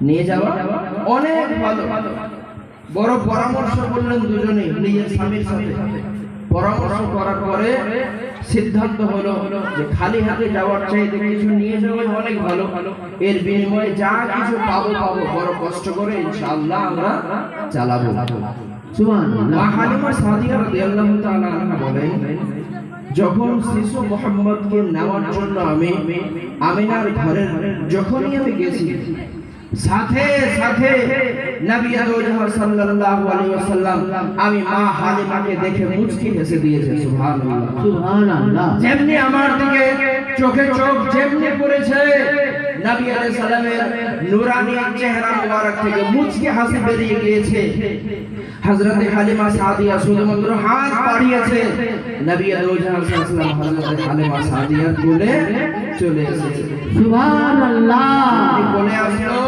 নিয়ে যাওয়া অনেক ভালো। বড় পরামর্শ করলেন দুজনে নিজের স্বামীর সাথে। পরামর্শ করার পরে সিদ্ধান্ত হলো যে খালি হাতে যাওয়ার চাইতে কিছু নিয়ে যাওয়াই অনেক ভালো। এর বিনিময়ে যা কিছু পাবো বড় কষ্ট করে ইনশাআল্লাহ আমরা চালাবো। সুবহানাল্লাহ। মা হালিমা সাদিয়া রাদিয়াল্লাহু তাআলা আনহা বলেন, যখন শিশু মুহাম্মদকে নেওয়ার জন্য আমি আমিনার ঘরের যখনই আমি গেছি, সাথে সাথে নবী সাল্লাল্লাহু আলাইহি ওয়াসাল্লাম আমি মা হালিমাকে দেখে মুচকি হেসে দিয়েছে। সুবহানাল্লাহ সুবহানাল্লাহ। যেমনি আমার দিকে চোখে চোখ যেমনি পড়েছে, নবী আলাইহিস সালামের নূরানি চেহারা মুবারক থেকে মুচকি হাসি বেরিয়ে গিয়েছে। হযরত হালিমা সাদিয়া শুধুমাত্র হাত বাড়িয়েছে, নবী আলাইহিস সালাম হযরত হালিমা সাদিয়ার কোলে চলে এসেছে। সুবহানাল্লাহ। কোলে আসলো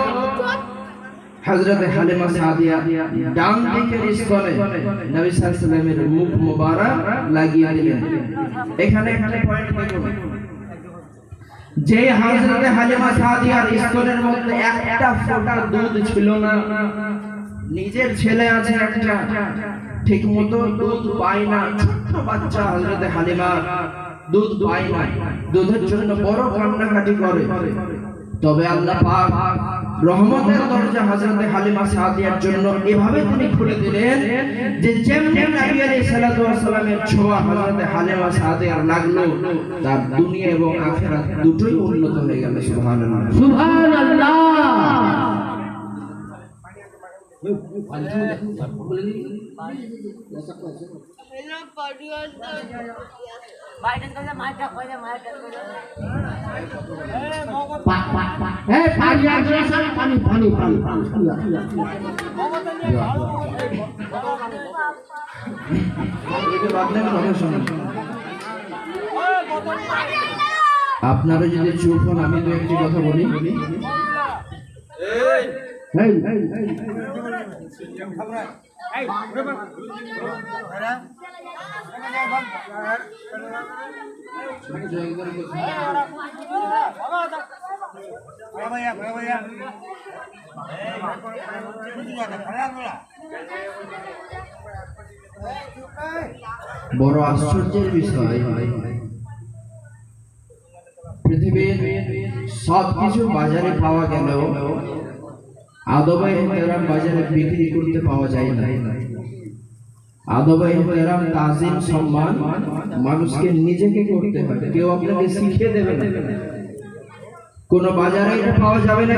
হযরত হালিমা সাদিয়া, ডান দিকের স্তনে নবী সাল্লাল্লাহু আলাইহি ওয়াসাল্লামের মুখ মোবারক লাগিয়ে দিলেন। এখানে একটা পয়েন্ট দেখুন, যে হযরত হালিমা সাদিয়ার স্তনের মধ্যে একটা ফোঁটা দুধ ছিল না। নিজের ছেলে আছে একটা, ঠিকমতো দুধ পায় না, ছোট্ট বাচ্চা হযরত হালিমা দুধ পায় না, দুধের জন্য বড় কান্নাকাটি করে। তবে আল্লাহ পাক রহমতের দরজা হযরত হালিমা সাদিয়ার জন্য এভাবে তিনি খুলে দিলেন যে যেমনি নবী আলাইহিস সালাতু ওয়াস সালামের ছোঁয়া হযরত হালিমা সাদিয়ার লাগলো, তার দুনিয়া এবং আখিরাত দুটোই উন্নত হয়ে গেল। সুবহানাল্লাহ সুবহানাল্লাহ। বাইডেন করে মাইটা কইলে মাইটা করে এ পানি আছে সারা পানি পানি পানি পানি এটা বাদ দেন, কথা শুনুন। আপনারা যদি চুপ হন, আমি তো একটি কথা বলি। এই বড় আশ্চর্যের বিষয়, পৃথিবীর সবকিছু বাজারে পাওয়া গেলেও আদবে ইহতেরাম বাজারে বিক্রি করতে পাওয়া যায় না। আদবে ইহতেরাম, তাজিম, সম্মান মানুষকে নিজেকে করতে হয়, কেউ আপনাকে শিখিয়ে দেবে না। কোন বাজারে এটা পাওয়া যাবে না।